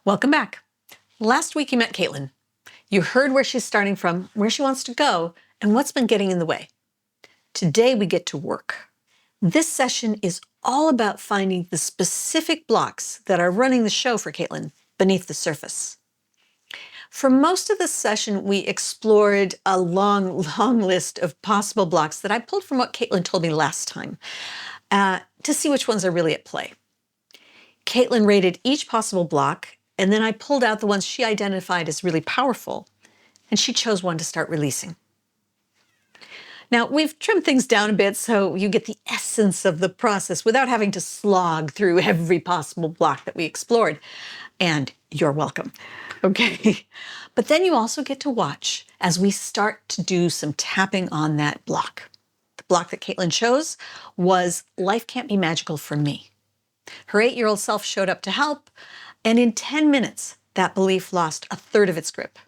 Welcome back. Last week you met Caitlin. You heard where she's starting from, where she wants to go, and what's been getting in the way. Today we get to work. This session is all about finding the specific blocks that are running the show for Caitlin beneath the surface. For most of this session, we explored a long list of possible blocks that I pulled from what Caitlin told me last time to see which ones are really at play. Caitlin rated each possible block, and then I pulled out the ones she identified as really powerful, and she chose one to start releasing. Now, we've trimmed things down a bit so you get the essence of the process without having to slog through every possible block that we explored. And you're welcome. Okay. But then you also get to watch as we start to do some tapping on that block. The block that Caitlin chose was Life Can't Be Magical for Me. Her 8-year-old self showed up to help, and in 10 minutes, that belief lost a third of its grip.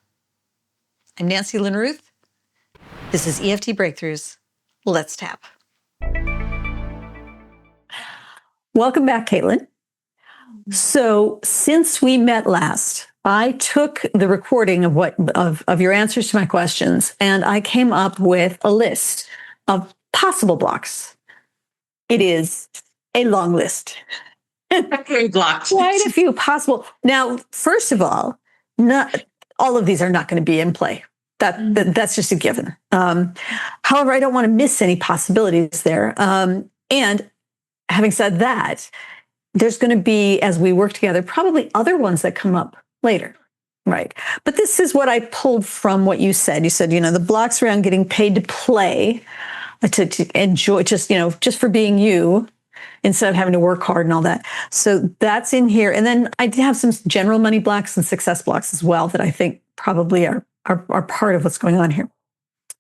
I'm Nancy Lynn Ruth. This is EFT Breakthroughs. Let's tap. Welcome back, Caitlin. So since we met last, I took the recording of your answers to my questions, and I came up with a list of possible blocks. It is a long list. Blocks. Quite a few possible. Now, first of all, not all of these are not going to be in play. That's just a given. However, I don't want to miss any possibilities there. And having said that, there's going to be, as we work together, probably other ones that come up later, right? But this is what I pulled from what you said. You said, the blocks around getting paid to play, to enjoy, just for being you, instead of having to work hard and all that. So that's in here. And then I have some general money blocks and success blocks as well that I think probably are part of what's going on here.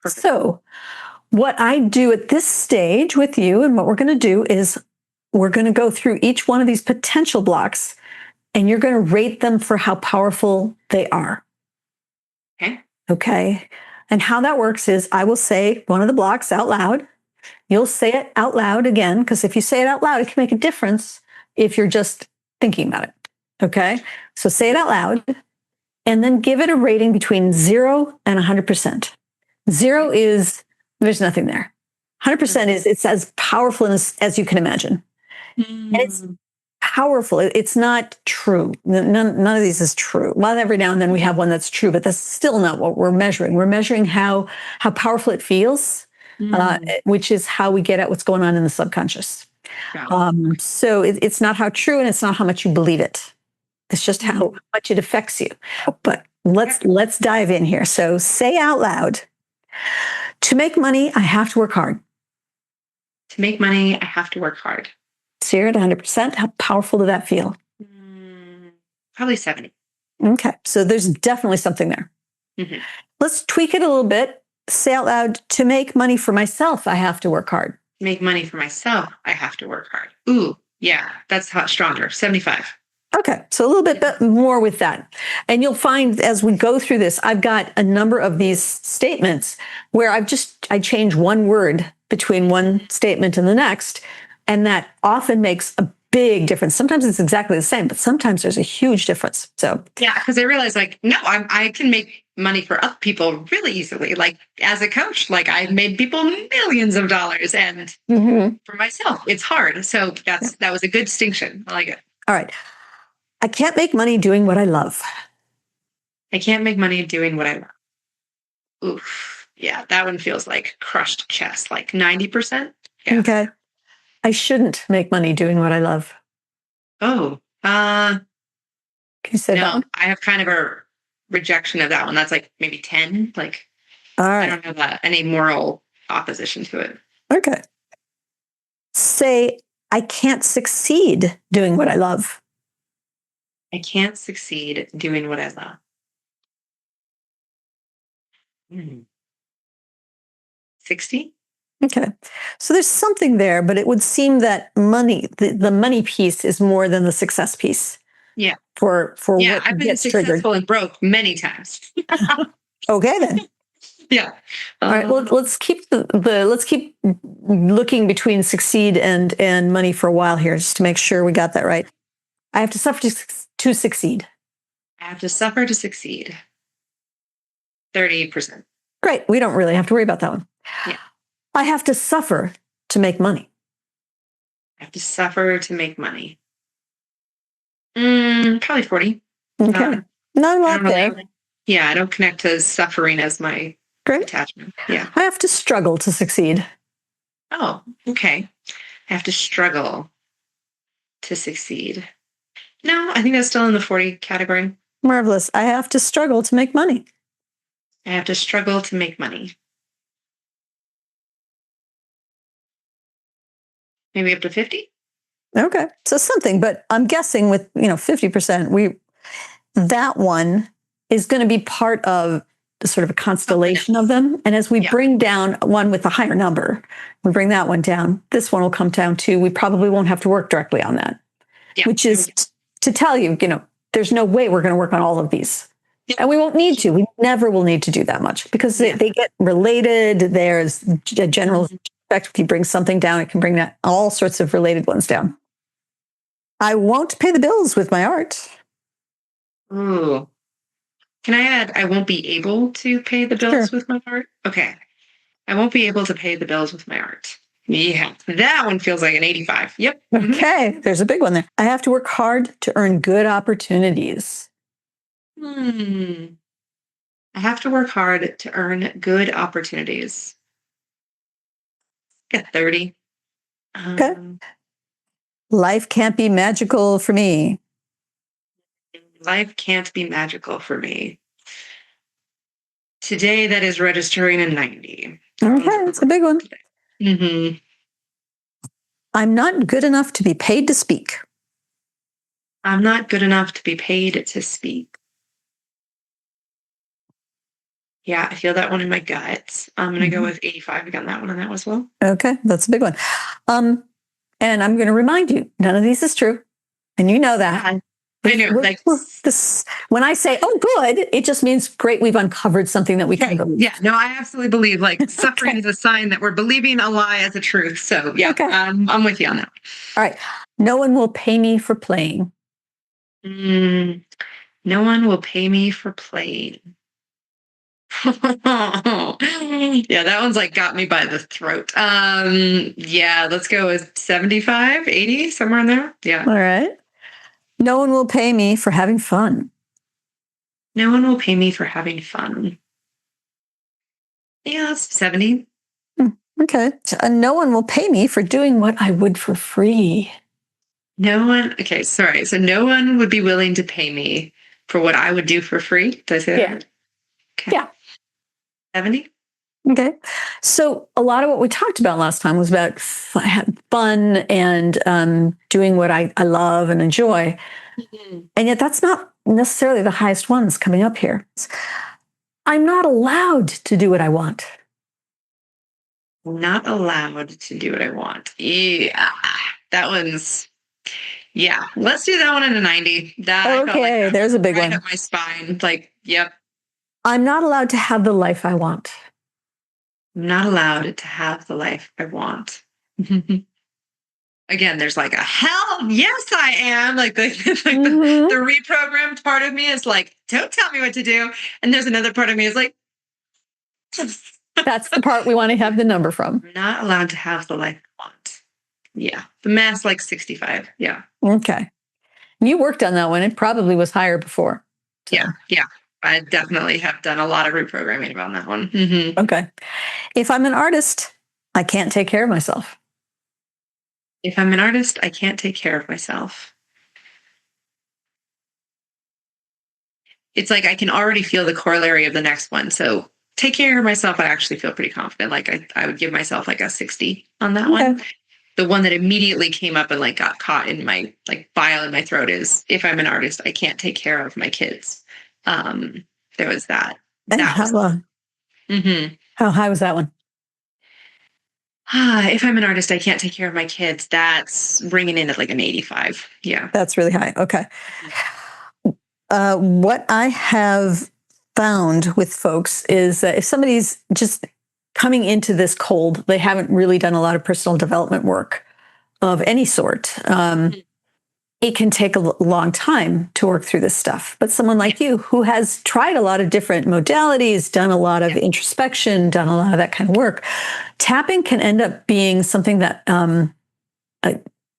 Perfect. So what I do at this stage with you, and what we're going to do is we're going to go through each one of these potential blocks, and you're going to rate them for how powerful they are. Okay. And how that works is I will say one of the blocks out loud. You'll say it out loud again, because if you say it out loud, it can make a difference if you're just thinking about it. Okay. So say it out loud and then give it a rating between 0 and 100%. 0 is there's nothing there. 100% is it's as powerful as you can imagine. And it's powerful. It's not true. None of these is true. Well, every now and then we have one that's true, but that's still not what we're measuring. We're measuring how powerful it feels, which is how we get at what's going on in the subconscious. So it's not how true, and it's not how much you believe it. It's just how much it affects you. But let's dive in here. So say out loud, to make money, I have to work hard. To make money, I have to work hard. 0 to 100%. How powerful did that feel? Probably 70. Okay. So there's definitely something there. Mm-hmm. Let's tweak it a little bit. Say out loud, to make money for myself, I have to work hard. To make money for myself, I have to work hard. Ooh, yeah, that's stronger. 75. Okay, so a little bit more with that. And you'll find as we go through this, I've got a number of these statements where I change one word between one statement and the next, and that often makes a big difference. Sometimes it's exactly the same, but sometimes there's a huge difference. So yeah, because I realize I can make money for other people really easily. Like as a coach, I've made people millions of dollars, and for myself, it's hard. So that was a good distinction. I like it. All right. I can't make money doing what I love. I can't make money doing what I love. Oof. Yeah, that one feels like crushed chest, like 90%. Yeah. Okay. I shouldn't make money doing what I love. Oh. Can you say that one? I have kind of a rejection of that one. That's like maybe 10. All right. I don't have any moral opposition to it. Okay. Say, I can't succeed doing what I love. I can't succeed doing what I love. 60? Okay. So there's something there, but it would seem that money, the money piece is more than the success piece. Yeah. For what I've been gets successful triggered. and broke many times. Okay, then. Yeah. All right. Well, let's keep let's keep looking between succeed and money for a while here, just to make sure we got that right. I have to suffer to succeed. have to suffer to succeed. 30%. Great. We don't really have to worry about that one. Yeah. I have to suffer to make money. I have to suffer to make money. Probably 40. Okay. Not a lot there. Yeah, I don't connect to suffering as my Great. attachment. Yeah. I have to struggle to succeed. Oh, okay. I have to struggle to succeed. No, I think that's still in the 40 category. Marvelous. I have to struggle to make money. I have to struggle to make money. Maybe up to 50? Okay. So something, but I'm guessing with, 50%, that one is going to be part of the sort of a constellation of them. And as we bring down one with a higher number, we bring that one down, this one will come down too. We probably won't have to work directly on that, which is to tell you, there's no way we're going to work on all of these. And we won't need to. We never will need to do that much because they get related. There's a general effect. If you bring something down, it can bring that all sorts of related ones down. I won't pay the bills with my art. Ooh. Can I add, I won't be able to pay the bills with my art? Okay. I won't be able to pay the bills with my art. Yeah. That one feels like an 85. Yep. Okay. There's a big one there. I have to work hard to earn good opportunities. I have to work hard to earn good opportunities. Get 30. Okay. Life can't be magical for me. Life can't be magical for me. Today, that is registering a 90. Okay, that's a big one. I'm not good enough to be paid to speak. I'm not good enough to be paid to speak. Yeah, I feel that one in my gut. I'm going to go with 85 again, that one and that as well. Okay, that's a big one. And I'm going to remind you, none of these is true. And you know that. I know. When I say, oh, good, it just means great, we've uncovered something that we can believe. Yeah, no, I absolutely believe suffering is a sign that we're believing a lie as a truth. So yeah, I'm with you on that. All right. No one will pay me for playing. No one will pay me for playing. Yeah, that one's got me by the throat. Yeah, let's go with 75, 80, somewhere in there. Yeah. All right. No one will pay me for having fun. No one will pay me for having fun. Yeah, that's 70. Okay. No one will pay me for doing what I would for free. No one. Okay, sorry. So no one would be willing to pay me for what I would do for free. Did I say that? Yeah. Okay. Yeah. 70. Okay. So a lot of what we talked about last time was about fun and doing what I love and enjoy. And yet that's not necessarily the highest ones coming up here. I'm not allowed to do what I want. Not allowed to do what I want. Yeah. That one's, yeah. Let's do that one in a 90. Okay, there's a big one. Right up my spine. Yep. I'm not allowed to have the life I want. I'm not allowed to have the life I want. Again, there's a hell yes, I am. The reprogrammed part of me is don't tell me what to do. And there's another part of me is that's the part we want to have the number from. I'm not allowed to have the life I want. Yeah. The math's 65. Yeah. Okay. You worked on that one. It probably was higher before. So. Yeah. Yeah. I definitely have done a lot of reprogramming about that one. Okay. If I'm an artist, I can't take care of myself. If I'm an artist, I can't take care of myself. It's I can already feel the corollary of the next one. So take care of myself, I actually feel pretty confident. I would give myself a 60 on that one. The one that immediately came up and got caught in my bile in my throat is if I'm an artist, I can't take care of my kids. There was that. How high was that one? If I'm an artist, I can't take care of my kids. That's bringing in at an 85. Yeah. That's really high. Okay. What I have found with folks is that if somebody's just coming into this cold, they haven't really done a lot of personal development work of any sort. it can take a long time to work through this stuff. But someone like you who has tried a lot of different modalities, done a lot of introspection, done a lot of that kind of work, tapping can end up being something that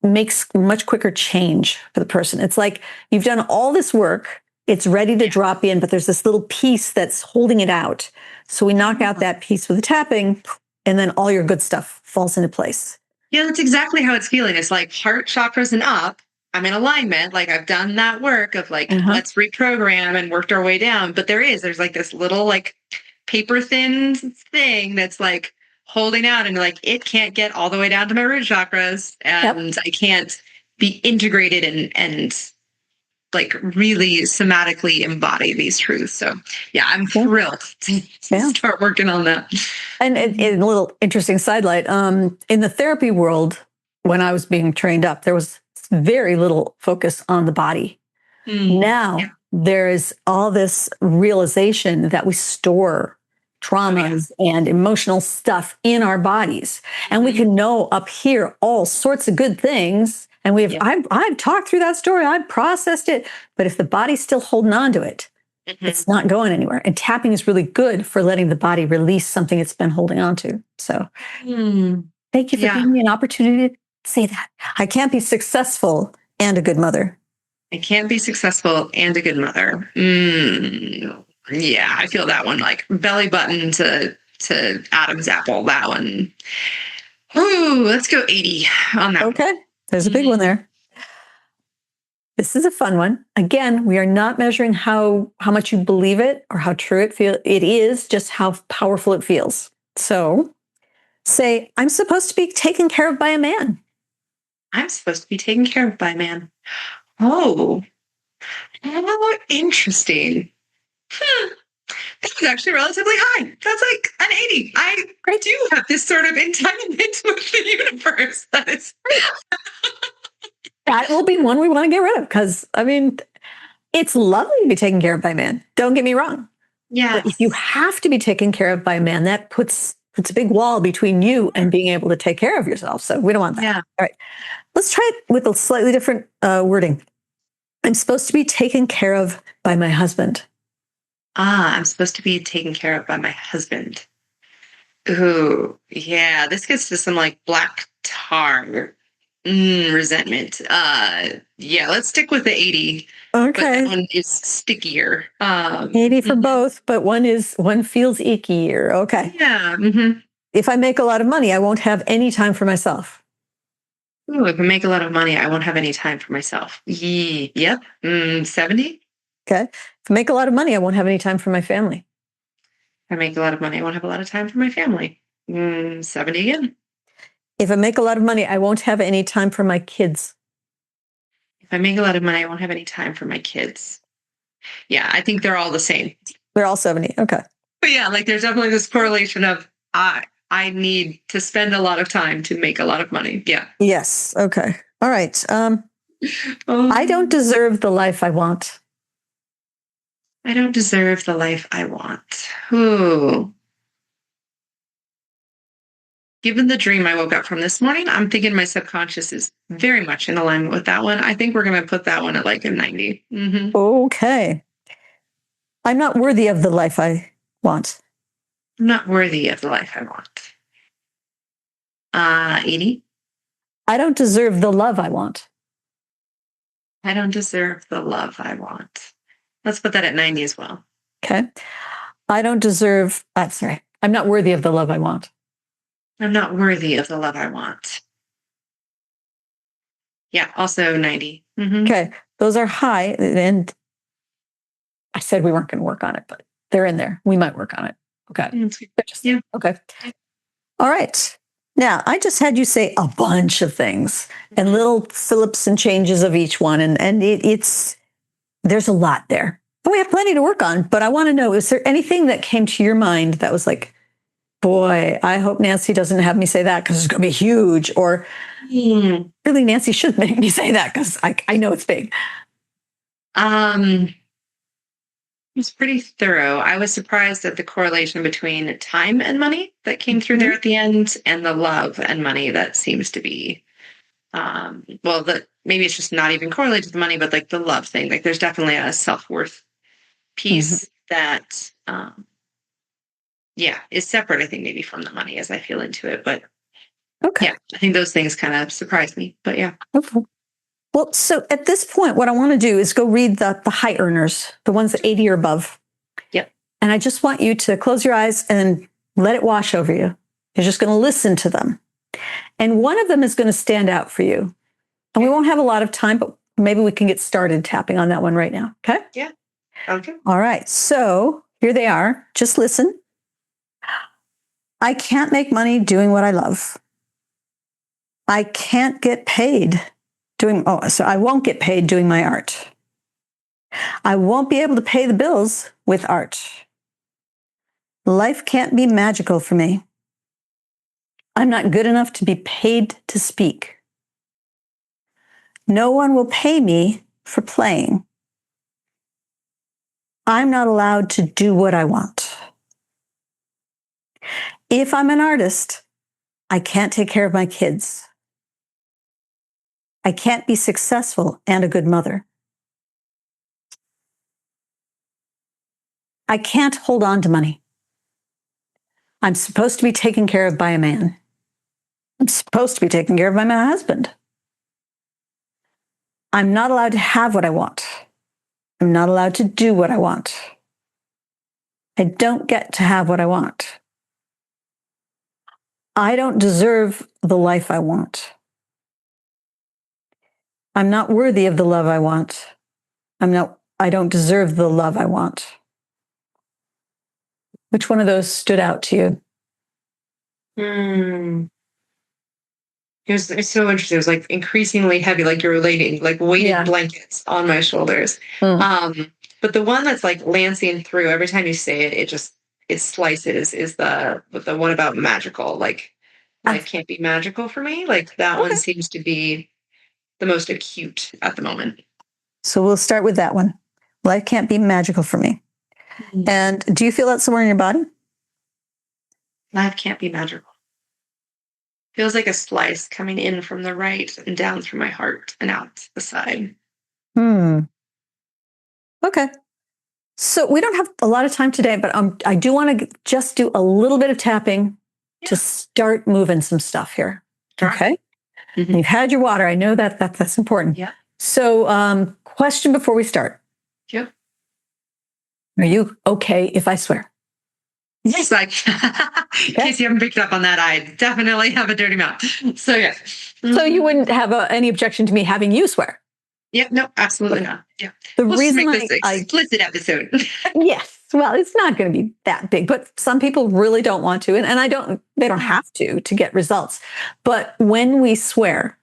makes much quicker change for the person. It's like you've done all this work, it's ready to drop in, but there's this little piece that's holding it out. So we knock out that piece with the tapping, and then all your good stuff falls into place. Yeah, that's exactly how it's feeling. It's like heart chakras and up. I'm in alignment. Like I've done that work of like, let's reprogram and worked our way down. But there's like this little like paper thin thing that's like holding out, and like it can't get all the way down to my root chakras, and I can't be integrated and like really somatically embody these truths. So yeah, I'm thrilled to start working on that. And a little interesting sidelight, in the therapy world, when I was being trained up, there was very little focus on the body. Now there is all this realization that we store traumas and emotional stuff in our bodies, and we can know up here all sorts of good things. And I've talked through that story, I've processed it, but if the body's still holding on to it, it's not going anywhere. And tapping is really good for letting the body release something it's been holding on to. So thank you for giving me an opportunity to say that. I can't be successful and a good mother. I can't be successful and a good mother. Yeah, I feel that one, like belly button to Adam's apple, that one. Ooh, let's go 80 on that. Okay, there's a big one there. This is a fun one. Again, we are not measuring how much you believe it or how true it feels. It is just how powerful it feels. So say, I'm supposed to be taken care of by a man. I'm supposed to be taken care of by a man. Oh, how interesting. That's actually relatively high. That's like an 80. I do have this sort of entitlement with the universe. That will be one we want to get rid of, because, I mean, it's lovely to be taken care of by a man. Don't get me wrong. Yeah. But if you have to be taken care of by a man, that puts a big wall between you and being able to take care of yourself. So we don't want that. Yeah. All right. Let's try it with a slightly different wording. I'm supposed to be taken care of by my husband. I'm supposed to be taken care of by my husband. Ooh, yeah. This gets to some like black tar resentment. Yeah, let's stick with the 80. Okay. But that one is stickier. 80 for both, but one feels ickier. Okay. Yeah. If I make a lot of money, I won't have any time for myself. Ooh, if I make a lot of money, I won't have any time for myself. Yep. 70. Okay. If I make a lot of money, I won't have any time for my family. If I make a lot of money, I won't have a lot of time for my family. 70 again. If I make a lot of money, I won't have any time for my kids. If I make a lot of money, I won't have any time for my kids. Yeah, I think they're all the same. They're all 70. Okay. But yeah, like there's definitely this correlation of I need to spend a lot of time to make a lot of money. Yeah. Yes. Okay. All right. I don't deserve the life I want. I don't deserve the life I want. Ooh. Given the dream I woke up from this morning, I'm thinking my subconscious is very much in alignment with that one. I think we're going to put that one at like a 90. Okay. I'm not worthy of the life I want. I'm not worthy of the life I want. 80. I don't deserve the love I want. I don't deserve the love I want. Let's put that at 90 as well. Okay. I don't deserve, I'm not worthy of the love I want. I'm not worthy of the love I want. Yeah, also 90. Okay. Those are high. And I said we weren't going to work on it, but they're in there. We might work on it. Okay. Yeah. Okay. All right. Now, I just had you say a bunch of things and little flips and changes of each one. And there's a lot there. But we have plenty to work on. But I want to know, is there anything that came to your mind that was like, boy, I hope Nancy doesn't have me say that because it's going to be huge. Or really, Nancy should make me say that because I know it's big. It was pretty thorough. I was surprised at the correlation between time and money that came through there at the end, and the love and money that seems to be well, maybe it's just not even correlated to the money, but like the love thing. Like there's definitely a self-worth Mhm. piece that yeah, is separate, I think, maybe from the money as I feel into it. But Okay. yeah, I think those things kind of surprised me. But yeah. Okay. Well, so at this point, what I want to do is go read the high earners, the ones at 80 or above. Yep. And I just want you to close your eyes and let it wash over you. You're just going to listen to them. And one of them is going to stand out for you. And we won't have a lot of time, but maybe we can get started tapping on that one right now. Okay? Yeah. Okay. All right. So here they are. Just listen. I can't make money doing what I love. I can't get paid so I won't get paid doing my art. I won't be able to pay the bills with art. Life can't be magical for me. I'm not good enough to be paid to speak. No one will pay me for playing. I'm not allowed to do what I want. If I'm an artist, I can't take care of my kids. I can't be successful and a good mother. I can't hold on to money. I'm supposed to be taken care of by a man. I'm supposed to be taken care of by my husband. I'm not allowed to have what I want. I'm not allowed to do what I want. I don't get to have what I want. I don't deserve the life I want. I'm not worthy of the love I want. I don't deserve the love I want. Which one of those stood out to you? Hmm. It's so interesting. It was like increasingly heavy, like you're relating, like weighted blankets on my shoulders. Mm. But the one that's like lancing through every time you say it, it slices is the one about magical. Like life can't be magical for me. Like that one seems to be the most acute at the moment. So we'll start with that one. Life can't be magical for me. And do you feel that somewhere in your body? Life can't be magical. Feels like a slice coming in from the right and down through my heart and out the side. Okay. So we don't have a lot of time today, but I do want to just do a little bit of tapping to start moving some stuff here. Sure. Okay. Mhm. You've had your water. I know that's important. Yeah. So, question before we start: Yep. Are you okay if I swear? Yes, like in case you haven't picked up on that, I definitely have a dirty mouth. So yeah. So you wouldn't have any objection to me having you swear? Yeah, no, absolutely not. Yeah. The Let's just reason make this explicit episode. yes, well, it's not going to be that big, but some people really don't want to, and they don't have to get results. But when we swear,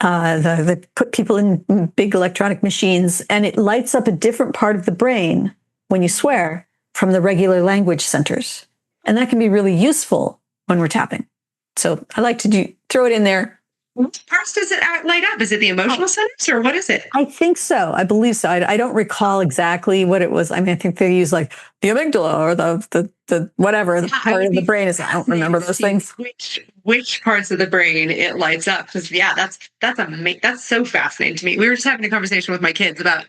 they put people in big electronic machines, and it lights up a different part of the brain when you swear from the regular language centers, and that can be really useful when we're tapping. So I like to throw it in there. What parts does it light up? Is it the emotional centers or what is it? I think so. I believe so. I don't recall exactly what it was. I mean, I think they use like the amygdala or the whatever the part of the brain is. I don't remember those things. Which parts of the brain it lights up? Because yeah, that's so fascinating to me. We were just having a conversation with my kids about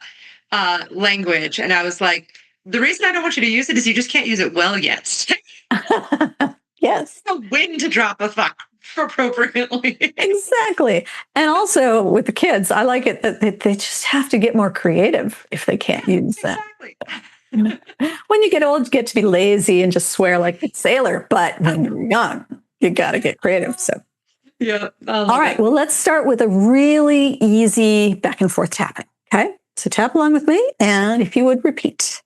language, and I was like, the reason I don't want you to use it is you just can't use it well yet. Yes. When to drop a fuck appropriately. Exactly. And also with the kids, I like it that they just have to get more creative if they can't use that. Exactly. When you get old, you get to be lazy and just swear like a sailor. But when you're young, you got to get creative. So, yeah. All right. Well, let's start with a really easy back and forth tapping. Okay. So tap along with me. And if you would repeat,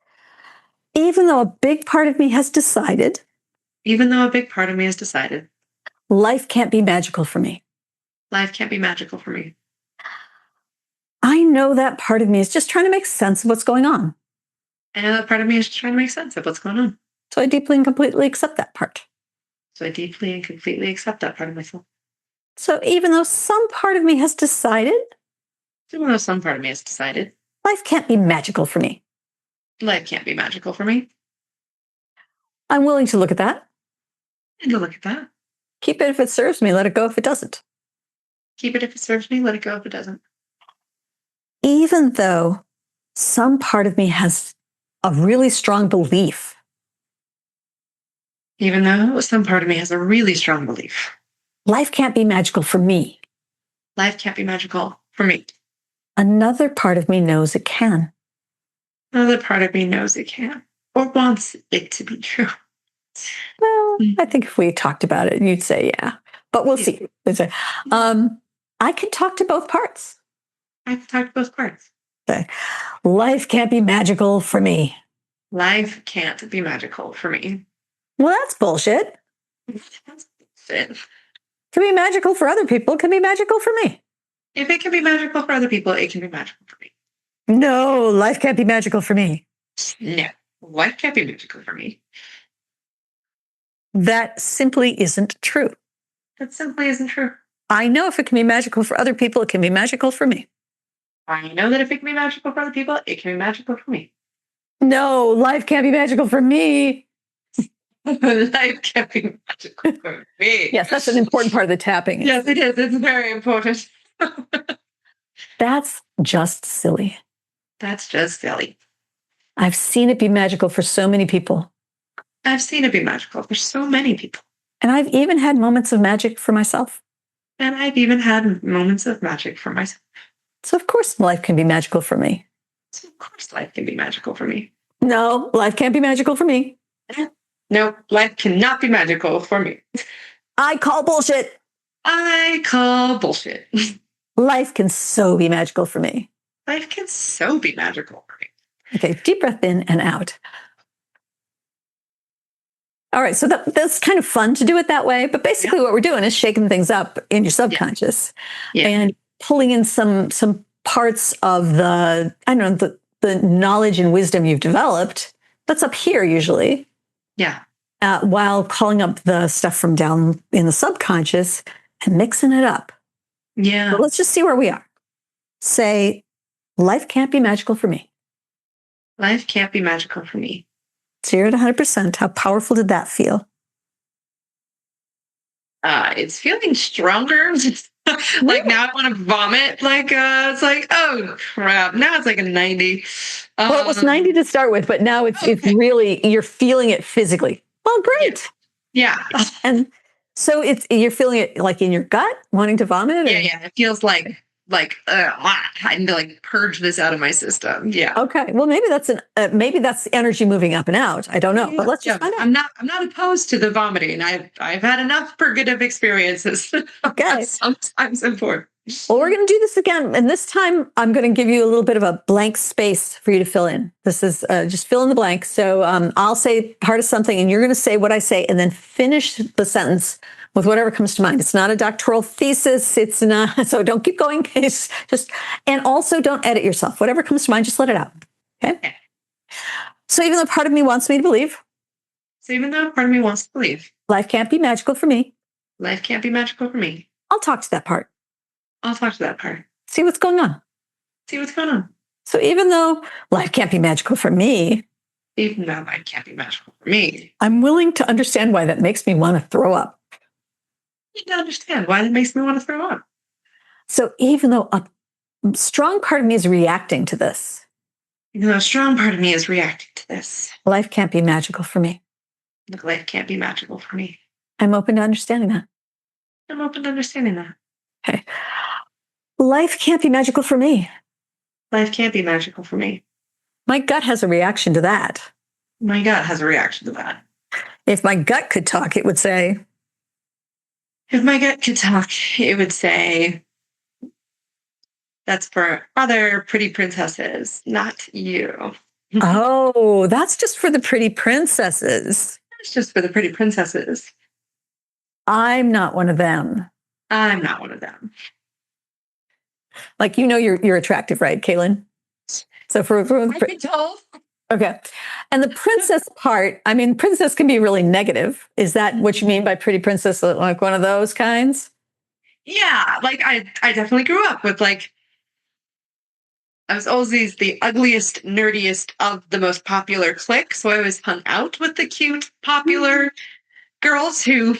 even though a big part of me has decided, life can't be magical for me. Life can't be magical for me. I know that part of me is just trying to make sense of what's going on. I know that part of me is trying to make sense of what's going on. So I deeply and completely accept that part. So I deeply and completely accept that part of myself. So even though some part of me has decided, life can't be magical for me. Life can't be magical for me. I'm willing to look at that. And to look at that. Keep it if it serves me, let it go if it doesn't. Keep it if it serves me. Let it go if it doesn't. Even though some part of me has a really strong belief. Even though some part of me has a really strong belief. Life can't be magical for me. Life can't be magical for me. Another part of me knows it can. Another part of me knows it can, or wants it to be true. Well, I think if we talked about it, you'd say, yeah, but we'll see. I can talk to both parts. I can talk to both parts. Okay. Life can't be magical for me. Life can't be magical for me. Well, that's bullshit. That's bullshit. It can be magical for other people. It can be magical for me. If it can be magical for other people, it can be magical for me. No, life can't be magical for me. No, life can't be magical for me. That simply isn't true. That simply isn't true. I know if it can be magical for other people, it can be magical for me. I know that if it can be magical for other people, it can be magical for me. No, life can't be magical for me. Life can't be magical for me. Yes, that's an important part of the tapping. Yes, it is. It's very important. That's just silly. That's just silly. I've seen it be magical for so many people. I've seen it be magical for so many people. And I've even had moments of magic for myself. And I've even had moments of magic for myself. So, of course, life can be magical for me. So, of course, life can be magical for me. No, life can't be magical for me. No, life cannot be magical for me. I call bullshit. I call bullshit. Life can so be magical for me. Life can so be magical for me. Okay, deep breath in and out. All right, so that's kind of fun to do it that way. But basically, what we're doing is shaking things up in your subconscious and pulling in some parts of the, I don't know, the knowledge and wisdom you've developed. That's up here usually. Yeah. While calling up the stuff from down in the subconscious and mixing it up. Yeah. So let's just see where we are. Say, life can't be magical for me. Life can't be magical for me. 0 to 100%. How powerful did that feel? It's feeling stronger. Like now I want to vomit. Like it's like, oh crap. Now it's like a 90. Well, it was 90 to start with, but now it's really, you're feeling it physically. Well, great. Yeah. And so you're feeling it like in your gut, wanting to vomit? Yeah. It feels like I need to like purge this out of my system. Yeah. Okay. Well, maybe that's energy moving up and out. I don't know, but let's just find out. I'm not opposed to the vomiting. I've had enough purgative experiences. Okay. Sometimes important. Well, we're going to do this again. And this time I'm going to give you a little bit of a blank space for you to fill in. This is just fill in the blank. So I'll say part of something and you're going to say what I say and then finish the sentence with whatever comes to mind. It's not a doctoral thesis. It's not, so don't keep going. It's just, and also don't edit yourself. Whatever comes to mind, just let it out. Okay. So even though part of me wants me to believe. So even though part of me wants to believe. Life can't be magical for me. Life can't be magical for me. I'll talk to that part. I'll talk to that part. See what's going on. See what's going on. So even though life can't be magical for me. Even though life can't be magical for me. I'm willing to understand why that makes me want to throw up. I need to understand why that makes me want to throw up. So even though a strong part of me is reacting to this. Even though a strong part of me is reacting to this. Life can't be magical for me. Life can't be magical for me. I'm open to understanding that. I'm open to understanding that. Okay. Life can't be magical for me. Life can't be magical for me. My gut has a reaction to that. My gut has a reaction to that. If my gut could talk, it would say. If my gut could talk, it would say, that's for other pretty princesses, not you. Oh, that's just for the pretty princesses. It's just for the pretty princesses. I'm not one of them. I'm not one of them. Like, you're attractive, right, Caitlin? So for I can tell. Okay. And the princess part, I mean, princess can be really negative. Is that what you mean by pretty princess? Like one of those kinds? Yeah. Like I definitely grew up with like, I was always the ugliest, nerdiest of the most popular clique. So I always hung out with the cute, popular girls who,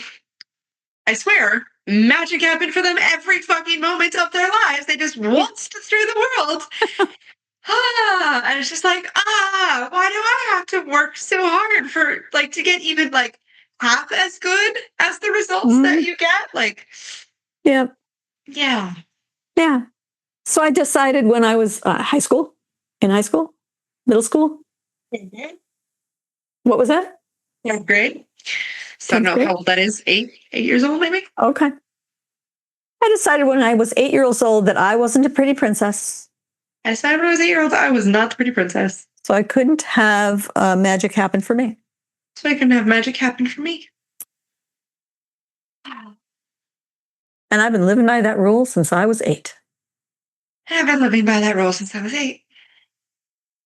I swear, magic happened for them every fucking moment of their lives. They just waltzed through the world. And it's just like, why do I have to work so hard for like to get even like half as good as the results that you get? Like, Yeah. yeah. Yeah. So I decided when I was in high school, middle school. What was that? 10th grade. So I don't know grade? how old that is. 8 years old, maybe. Okay. I decided when I was 8 years old that I wasn't a pretty princess. I decided when I was 8 years old I was not the pretty princess. So I couldn't have magic happen for me. So I couldn't have magic happen for me. And I've been living by that rule since I was 8. I've been living by that rule since I was 8.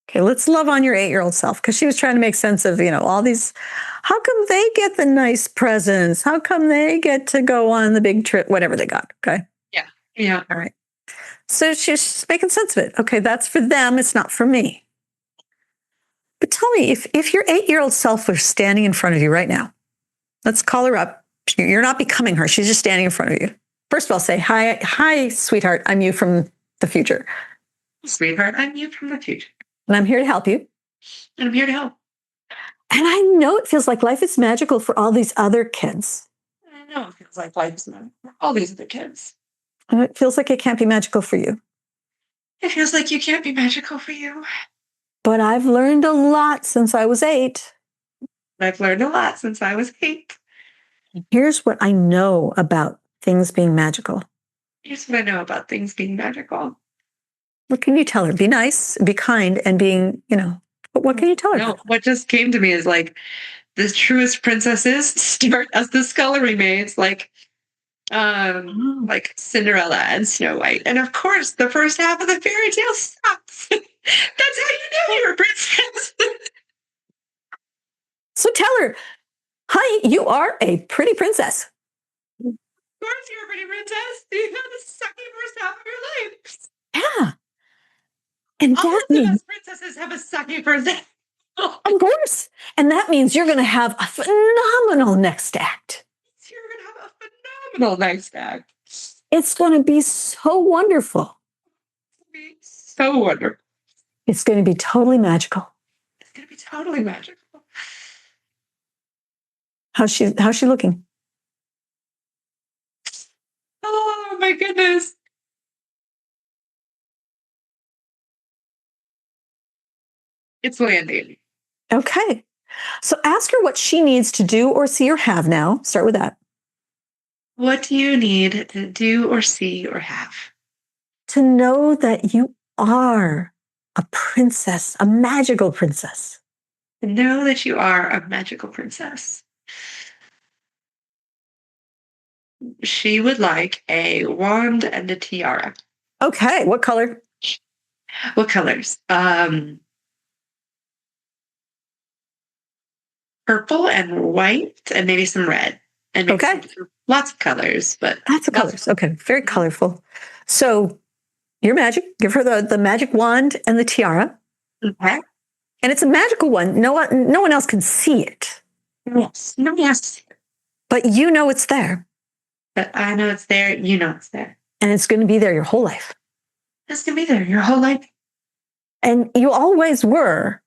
Okay, let's love on your 8-year-old self, because she was trying to make sense of, all these. How come they get the nice presents? How come they get to go on the big trip, whatever they got? Okay. Yeah. All right. So she's making sense of it. Okay, that's for them. It's not for me. But tell me, if your 8-year-old self was standing in front of you right now, let's call her up. You're not becoming her. She's just standing in front of you. First of all, say, hi, sweetheart. I'm you from the future. Sweetheart, I'm you from the future. And I'm here to help you. And I'm here to help. And I know it feels like life is magical for all these other kids. I know it feels like life is magical for all these other kids. And it feels like it can't be magical for you. It feels like you can't be magical for you. But I've learned a lot since I was 8. I've learned a lot since I was 8. Here's what I know about things being magical. Here's what I know about things being magical. What can you tell her? Be nice, be kind, and being, but what can you tell her? No, what just came to me is like the truest princesses start as the scullery maids, like Cinderella and Snow White. And of course, the first half of the fairy tale sucks. That's how you know you're a princess. So tell her, hi, you are a pretty princess. Of course you're a pretty princess. You have the sucky first half of your life. Yeah. And all that of the means, best princesses have a sucky first half. Of course. And that means you're going to have a phenomenal next act. You're going to have a phenomenal next act. It's going to be so wonderful. It's going to be so wonderful. It's going to be totally magical. It's going to be totally magical. How's she looking? Oh my goodness. It's landing. Okay. So ask her what she needs to do or see or have now. Start with that. What do you need to do or see or have? To know that you are a princess, a magical princess. To know that you are a magical princess. She would like a wand and a tiara. Okay. What color? What colors? Purple and white and maybe some red. And maybe lots of colors, but lots of colors. Okay. Very colorful. So your magic, give her the magic wand and the tiara. Okay. And it's a magical one. No one else can see it. Yes. Nobody has to see it. But you know it's there. But I know it's there. You know it's there. And it's going to be there your whole life. It's going to be there your whole life. And you always were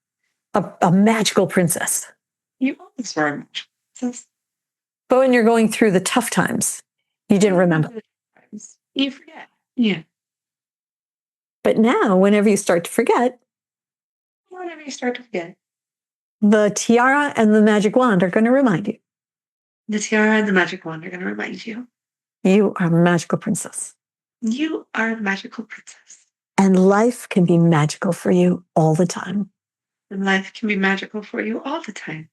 a magical princess. You always were a magical princess. But when you're going through the tough times, you didn't remember. You forget. Yeah. But now, whenever you start to forget, the tiara and the magic wand are going to remind you. The tiara and the magic wand are going to remind you. You are a magical princess. You are a magical princess. And life can be magical for you all the time. And life can be magical for you all the time.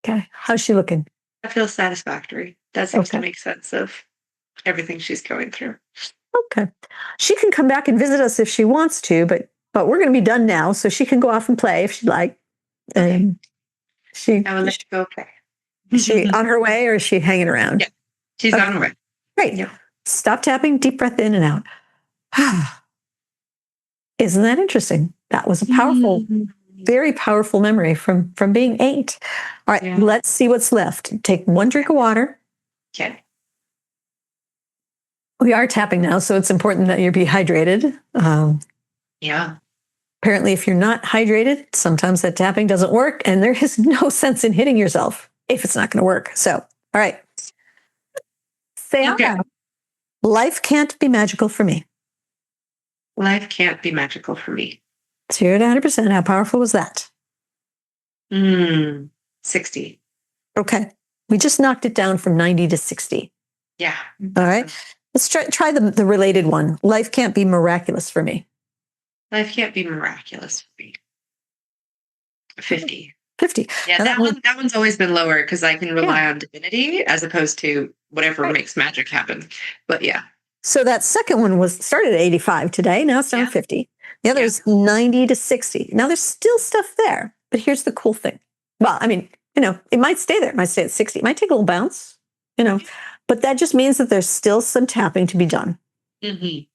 Okay. How's she looking? I feel satisfactory. That seems to make sense of everything she's going through. Okay. She can come back and visit us if she wants to, but we're going to be done now, so she can go off and play if she'd like. I will let you go play. Is she on her way or is she hanging around? Yeah. She's on her way. Great. Yeah. Stop tapping, deep breath in and out. Isn't that interesting? That was a powerful, very powerful memory from being 8. All right, let's see what's left. Take one drink of water. Okay. We are tapping now, so it's important that you be hydrated. Yeah. Apparently, if you're not hydrated, sometimes that tapping doesn't work, and there is no sense in hitting yourself if it's not going to work. So, all right. Say out loud. Life can't be magical for me. Life can't be magical for me. 0 to 100%. How powerful was that? 60. Okay. We just knocked it down from 90 to 60. Yeah. All right. Let's try the related one. Life can't be miraculous for me. Life can't be miraculous for me. 50. 50. Yeah, that one's always been lower because I can rely on divinity as opposed to whatever makes magic happen. But yeah. So that second one started at 85 today. Now it's down to 50. The other is 90 to 60. Now there's still stuff there, but here's the cool thing. Well, I mean, it might stay there. It might stay at 60. It might take a little bounce, but that just means that there's still some tapping to be done. Mm-hmm.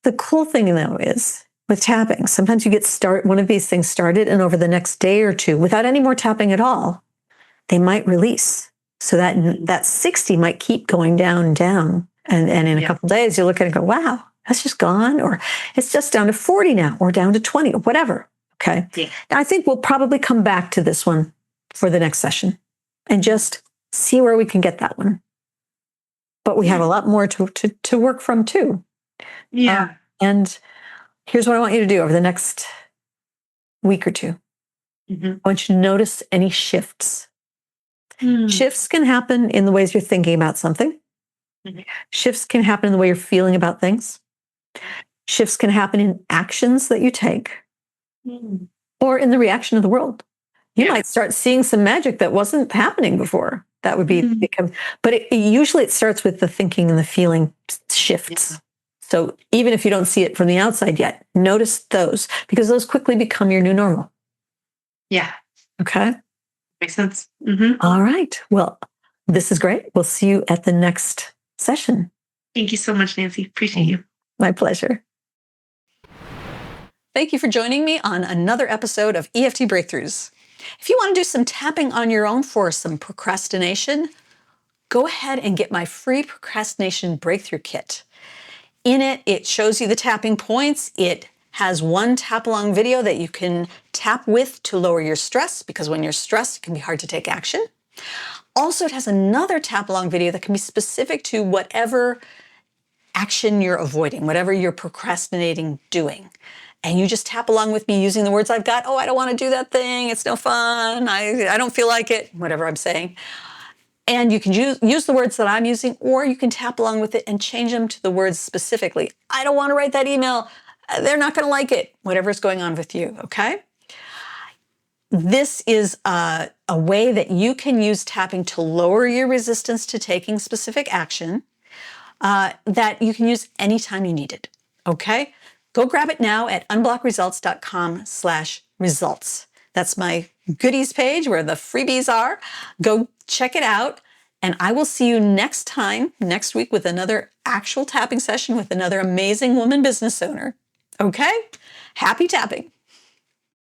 The cool thing, though, is with tapping, sometimes you get one of these things started, and over the next day or two, without any more tapping at all, they might release. So that 60 might keep going down and down. And in a couple of days, you look at it and go, wow, that's just gone. Or it's just down to 40 now, or down to 20, or whatever. Okay. Yeah. Now, I think we'll probably come back to this one for the next session and just see where we can get that one. But we have a lot more to work from too. Yeah. And here's what I want you to do over the next week or two. Mm-hmm. I want you to notice any shifts. Shifts can happen in the ways you're thinking about something. Mm-hmm. Shifts can happen in the way you're feeling about things. Shifts can happen in actions that you take or in the reaction of the world. You might start seeing some magic that wasn't happening before. That would be but usually it starts with the thinking and the feeling shifts. Yeah. So even if you don't see it from the outside yet, notice those because those quickly become your new normal. Yeah. Okay. Makes sense. Mm-hmm. All right. Well, this is great. We'll see you at the next session. Thank you so much, Nancy. Appreciate you. My pleasure. Thank you for joining me on another episode of EFT Breakthroughs. If you want to do some tapping on your own for some procrastination, go ahead and get my free procrastination breakthrough kit. In it, it shows you the tapping points. It has one tap-along video that you can tap with to lower your stress, because when you're stressed, it can be hard to take action. Also, it has another tap-along video that can be specific to whatever action you're avoiding, whatever you're procrastinating doing. And you just tap along with me using the words I've got. Oh, I don't want to do that thing. It's no fun. I don't feel like it, whatever I'm saying. And you can use the words that I'm using, or you can tap along with it and change them to the words specifically. I don't want to write that email. They're not going to like it, whatever's going on with you, okay? This is a way that you can use tapping to lower your resistance to taking specific action that you can use anytime you need it, okay? Go grab it now at unblockresults.com/results. That's my goodies page where the freebies are. Go check it out. And I will see you next week, with another actual tapping session with another amazing woman business owner. Okay? Happy tapping.